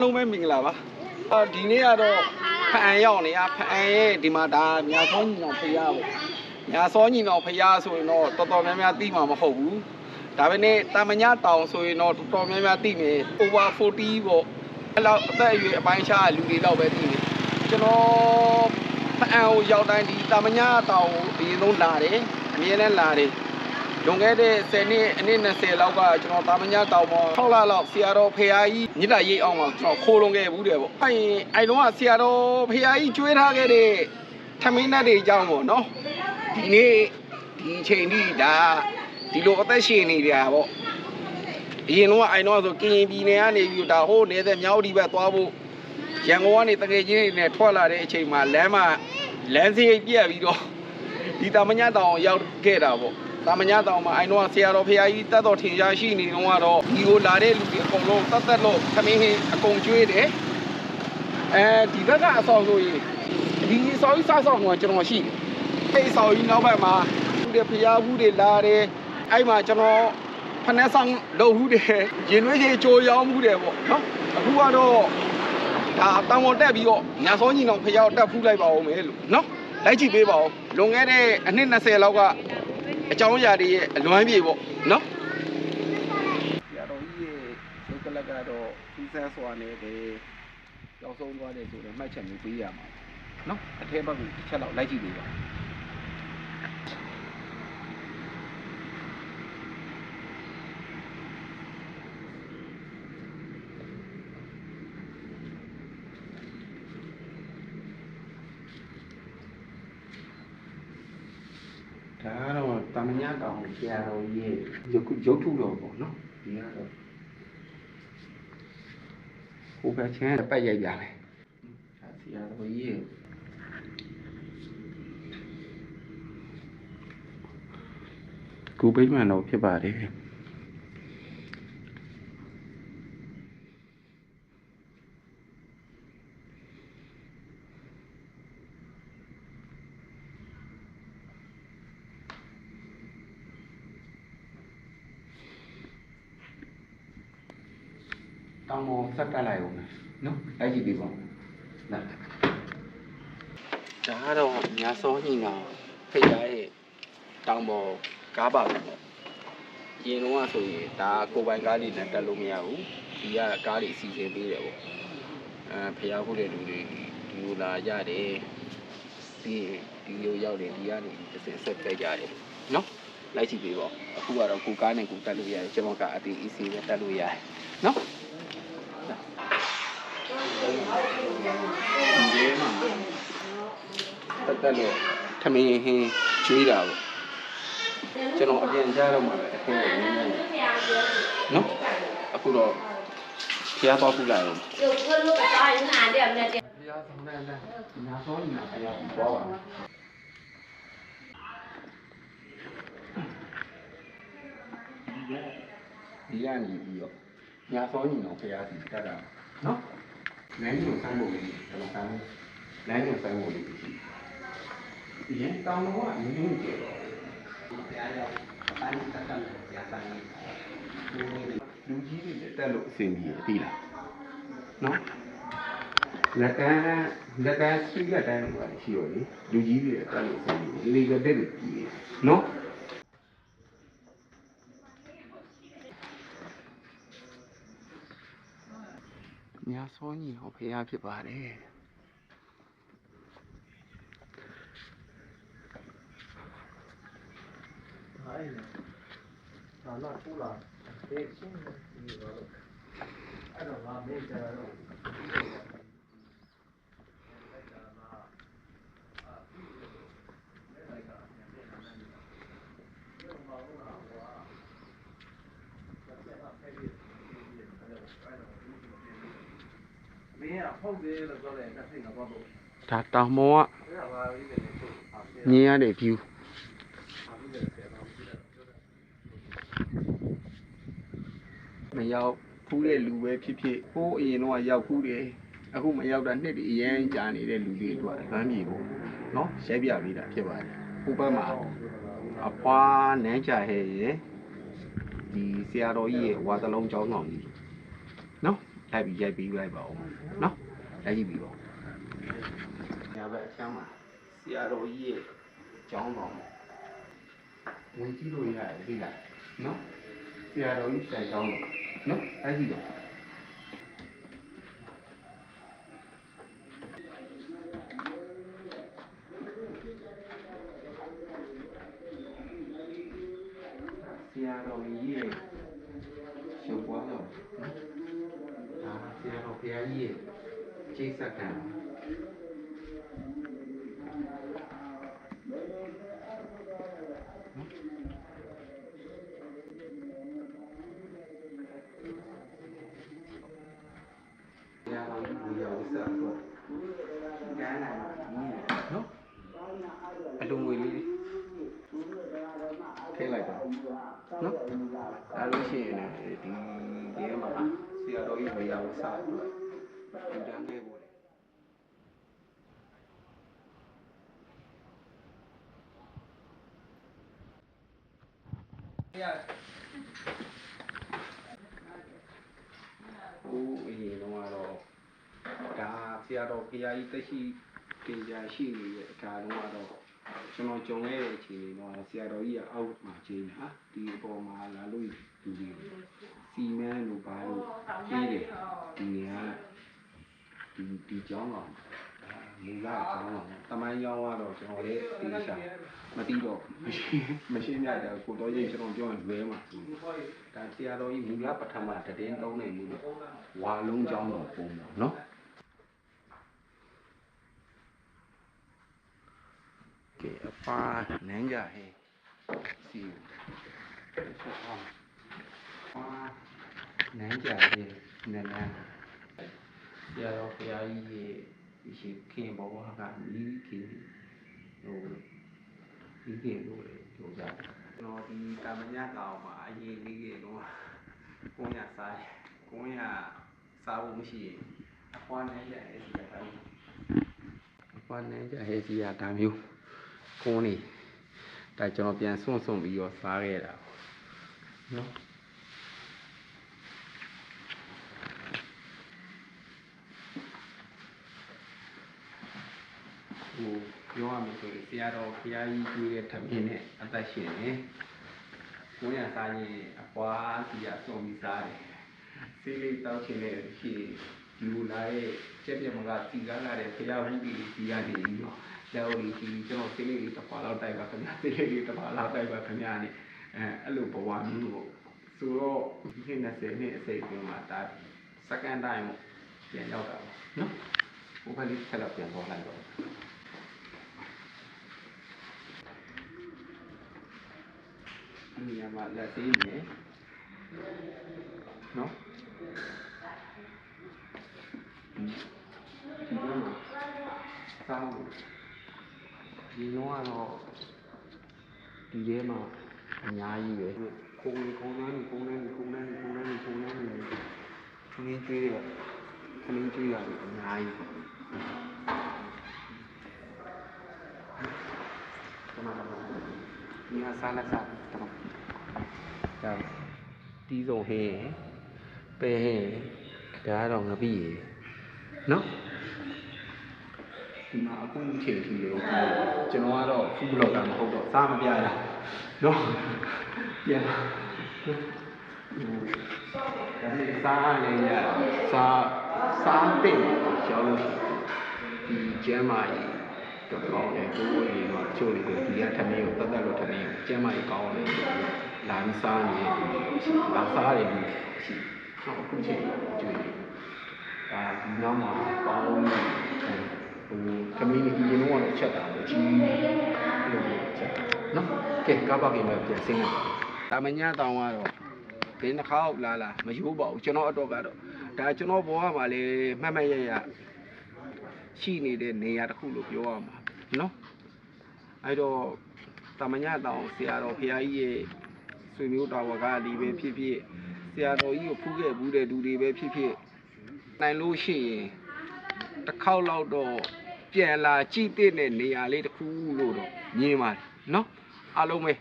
လုံးပဲမင်္ဂလာပါဒီနေ့ကတော့ဖအံရောက်နေဖအံရဲ့ဒီမှာဒါညာစောညီအောင်ဖျားပေါ့ညာစောညီအောင်ဖျားဆိုရင်တော့တော်တော်များများသိမှာမဟုတ်ဘူးဒါပေမဲ့တာမညတောင်ဆိုရင်တော့တော်တော်များများသိမယ် over 40ပေါ့အဲ့လောက်အသက်အရွယ်အပိုင်းခြားလူတွေတော့ပဲသိတယ်ကျွန်တော်ဖအံကိုရောက်တိုင်းဒီတာမညတောင်ကိုအရင်ဆုံးလာတယ်အမြဲတမ်းလာတယ်လွန်ခဲ့တဲ့10နှစ်အနည်း20လောက်ကကျွန်တော်တာမညတောင်ပေါ်6လလောက်ဆရာတော်ဖရာကြီးမြစ်တာရိပ်အောင်မှာကျွန်တော်ခိုးလုံခဲ့ဘူးတယ်ပေါ့အဲ့တော့ဆရာတော်ဖရာကြီးကျွေးထားခဲ့တဲ့ထမင်းနဲ့တွေအကြောင်းပေါ့နော်ဒီနေ့ဒီချိန်ကြီးဒါဒီလိုအသက်ရှင်နေကြပေါ့အရင်တော့အဲ့တော့ဆိုကရင်ပြည်နယ်ကနေပြီးဒါဟိုနေတဲ့မြောက်ဒီဘက်သွားဖို့ရန်ကုန်ကနေတကယ်ချင်းတွေနဲ့ထွက်လာတဲ့အချိန်မှာလမ်းစရိတ်ပြက်ပြီးတော့ဒီတာမညတောင်ရောက်ခဲ့တာပေါ့တာမညတောင်မှာအိုင်တော့ဆရာတော်ဖရာကြီးတတ်တော်ထင်ရှားရှိနေတော့ကတော့ဒီကိုလာတဲ့လူတွေအကုန်လုံးတတ်လို့သမင်းဟင်းအကုန်ကျွေးတယ်ဒီဘက်ကအဆောင်ဆိုရင်ဒီဆောင်ကြီးစားဆောင်ကကျွန်တော်ရှိတယ်အဲ့ဒီဆောင်ကြီးနောက်ဘက်မှာသူတွေဖရာဘူးတွေလာတယ်အဲ့မှာကျွန်တော်ဖနက်ဆောင်လုပ်ဘူးတယ်ရင်သွေးကြီးကြိုရောင်းဘူးတယ်ပေါ့နော်အခုကတော့ဒါတောင်ပေါ်တက်ပြီးတော့ညာစောညီတော်ဖရာတက်ဖူးလိုက်ပါဦးမယ်လို့နော်လိုက်ကြည့်ပေးပါဦးလွန်ခဲ့တဲ့အနှစ်20လောက်ကအကြောင်းအရာတွေရဲ့အလွမ်းပြေပေါ့နော်ဆရာတော်ကြီးရဲ့ရုပ်ကလပ်ကတော့သူးဆန်းစွာနဲ့ပဲရောက်ဆုံးသွားတယ်ဆိုတော့မှတ်ချက်မျိုးပေးရမှာနော်အထက်ဘက်ကိုတစ်ချက်လောက်လိုက်ကြည့်ပေးပါဒါကတော့တာမညတောင်ဆရာတော်ရဲ့ရုပ်ထုတော်ပေါ့နော်ဒီကတော့ဟိုဘက်ချင်းပတ်ရိုက်ကြမယ်ဒါဆရာတော်ရဲ့ကိုပိမှန်တော်ဖြစ်ပါတယ်တောင်ပေါ်ဆက်တက်လိုက်အောင်နော်လိုက်ကြည့်ပေးပါဦးနော်ဒါကတော့ညာစောညီတော်ဖိတ်ရရဲ့တောင်ပေါ်ကားပါပဲပေါ့ရင်တော့ဆိုရင်ဒါကိုပိုင်ကားလေးနဲ့တက်လို့မရဘူးဒီကကားလေးစီစဉ်ပေးတယ်ပေါ့ဖျားခုတဲ့လူတွေဒီလိုလာရတယ်ပြီးဒီလိုရောက်တယ်ဒီကနေတစ်စက်တက်ကြတယ်နော်လိုက်ကြည့်ပေးပါအခုကတော့ကိုကားနဲ့ကိုတက်လို့ရတယ်ကျွန်တော်ကအတီး EC နဲ့တက်လို့ရတယ်နော်တက်လို့ထမင်းဟင်းကျွေးတာပေါ့ကျွန်တော်အပြင်ကြားတော့မှာပဲအခုလည်းနည်းနည်းနော်အခုတော့ဖျားသွားခုလိုက်အောင်ဖျားဆောင်တဲ့နာစောနေဖျားသွားပါဒီကနေပြီးတော့ညာစောညီတော်ဖျားစီတက်တာနော်လမ်းညွှန်ဆိုင်ဖို့လေးကျွန်တော်လမ်းညွှန်ဆိုင်ဖို့လေးဒီရင်တောင်းတော့အရင်ကပြောတော့ဖျားရောက်ပိုင်းတက်တာဖျားဆိုင်လူကြီးတွေတက်လို့အဆင်ပြေပြီလားနော်လက်ကစီးရတိုင်းပါရှိရောလေလူကြီးတွေတက်လို့အဆင်ပြေလေကတက်လို့ကြီးနော်ညာစောညီဟောဖျားဖြစ်ပါတယ်ဒါလာထူလာဒေးချင်းဒီလိုအဲ့တော့ငါမေးကြတော့မင်းကဟုတ်တယ်လို့ပြောတယ်တစ်စိတ်တော့ပေါ့ဒါတောင်မောကမြင်ရတဲ့ view မရောက်ဖူးတဲ့လူပဲဖြစ်ဖြစ်ဟိုးအရင်တော့ရောက်ဖူးတယ်အခုမရောက်တာနှစ်တည်းအရင်ကြာနေတဲ့လူတွေအတွက်လမ်းမြေကိုနော်ရိုက်ပြပေးတာဖြစ်ပါတယ်ဟိုဘက်မှာအဖွားနန်းချာဟဲ့ရေဒီဆရာတော်ကြီးရဲ့ဝါသလုံးကျောင်းဆောင်ကြီးနော် လိုက်ပြီးရိုက်ပြီးလိုက်ပါဦးနော်လိုက်ကြည့်ပြီးပါညာဘက်အချမ်းမှာဆရာတော်ကြီးရဲ့ကျောင်းတော်ဝင်ကြည့်လို့ရတယ်ဒီလားနော်ဆရာတော်ကြီးဆိုင်ကျောင်းတော်နော်လိုက်ကြည့်တော့ဆရာတော်ကြီးရဲ့ရုပ်ပွားတော့ဒါဆရာတော်ဘုရားကြီးရဲ့ကျိတ်ဆက်ခံနော်အလုံးငွေလေးထည့်လိုက်ပါနော်ဒါလို့ရှိရင်လည်းဒီမှာဆရာတော်ကြီးဘုရားဝဆအတွက်ဒီတန်းလေးပို့တယ်အေးတော့ဒါဆရာတော်ဘုရားကြီးတက်ရှိတင်ကြရှိနေတဲ့အခါတုန်းကတော့ကျွန်တော်ကြုံခဲ့တဲ့အချိန်တော့ဆရာတော်ကြီးကအောက်မှာချိန်တာဒီအပေါ်မှာလာလို့လူတွေစီမန်းလို့ဘာလို့ပြီးတယ်ဒီနေရာဒီကျောင်းတော်မူလကျောင်းတော်တမိုင်းကျောင်းကတော့ကျွန်တော်လည်းသိချာမသိတော့မရှိမြတ်တယ်ကိုတော်ကြီးကျွန်တော်ပြောရင်လွဲမှာဒါဆရာတော်ကြီးမူလပထမတည်င်းသုံးနေမှုဝါလုံးကျောင်းတော်ပုံတော့နော်ကဲအပါနန်းကြဟဲ့စီပါနန်းကြဟဲ့နန်းဆရာတော်ဘုရားကြီးရဲ့ရှိခင်ဘဝကမိခင်ဟိုမိခင်လို့ပြောကြတယ်ကျွန်တော်ဒီတာမညကောင်မှာအရေးလေးကြီးတော့ကိုရစားဖို့မရှိရင်အဖွားနန်းကြဟဲ့စီတာမျိုးအဖွားနန်းကြဟဲ့စီတာမျိုးကုန်းနေဒါကျွန်တော်ပြန်စွန့်ပြီးတော့စားခဲ့တာနော်ဟိုပြောရမယ်ဆိုရင်ဆရာတော်ဘုရားကြီးကျွေးတဲ့ထမင်းနဲ့အသက်ရှင်နေကိုရစားရင်အပွားစီရစွန့်ပြီးစားတယ်ဆေးလေးတောက်ချင်တဲ့ရှိလူလာရဲ့ကျက်ပြမကစီကားလာတဲ့ဘုရားဝိတိစီရနေပြီးတော့လက်အိုးကြီးကျွန်တော်ဆေးလေးတစ်ခွာလောက်တိုက်ပါခင်ဗျာဆေးလေးတစ်ခွာလောက်တိုက်ပါခင်ဗျာနဲ့အဲ့လိုဘဝမျိုးကိုဆိုတော့ဒီ20နှစ်အစိတ်ပြောမှာဒါစက္ကန့်တိုင်းပြန်ရောက်တာပါနော်ဘုရားလေးဆက်လက်ပြန်ပေါ်လိုက်တော့ဒီနေရာမှာလက်သေးနေနော်ဒီမှာစောင်းဒီတော့ဒီထဲမှာအများကြီးပဲခုံနှန်းကျွေးတယ်ခဏကျွေးရတယ်အများကြီးဒီဟာစားလက်စားတော့ဒါတီးစုံဟင်းပဲဟင်းဒါတော့ငပိရနော်ဒီမှာအခုချိန်ထိလေကျွန်တော်ကတော့ဖူးဘလော့ကမဟုတ်တော့စားမပြရနော်ပြန်ဒါနဲ့စားနေရစားတဲ့ရောလို့ဒီကျမ်းမာရေးတော့ကောင်းတယ်ကိုယ်ဝင်တော့ချို့နေတယ်ဒီကထမင်းကိုတတ်လို့ထမင်းကိုကျမ်းမာရေးကောင်းတယ်လာပြီးစားနေတယ်လာစားတယ်ရှိတော့အခုချိန်ကျွေးတယ်ဒါဒီနောက်မှာကောင်းတယ်ဟိုကမင်းကြီးရင်တော့ချက်တာပဲကြီးလို့ချက်နော်ကဲကားပါကင်ပဲပြန်ဆင်းလိုက်တာမညတောင်ကတော့ဘင်းတစ်ခေါက်လာမရိုးပါဘူးကျွန်တော်အတော့ကတော့ဒါကျွန်တော်ဘောကမှလေမှတ်ရရှိနေတဲ့နေရာတစ်ခုလို့ပြောရမှာနော်အဲ့တော့တာမညတောင်ဆရာတော်ဘုရားကြီးရဲ့ဆွေမျိုးတော်ဝကဒီပဲဖြစ်ဖြစ်ဆရာတော်ကြီးကိုဖူးခဲ့ဘူးတဲ့လူတွေပဲဖြစ်ဖြစ်နိုင်လို့ရှိရင်တစ်ခေါက်လောက်တော့ပြန်လာကြည့်တဲ့နေရာလေးတစ်ခုလို့တော့မြင်ပါတယ်နော်အားလုံးပဲ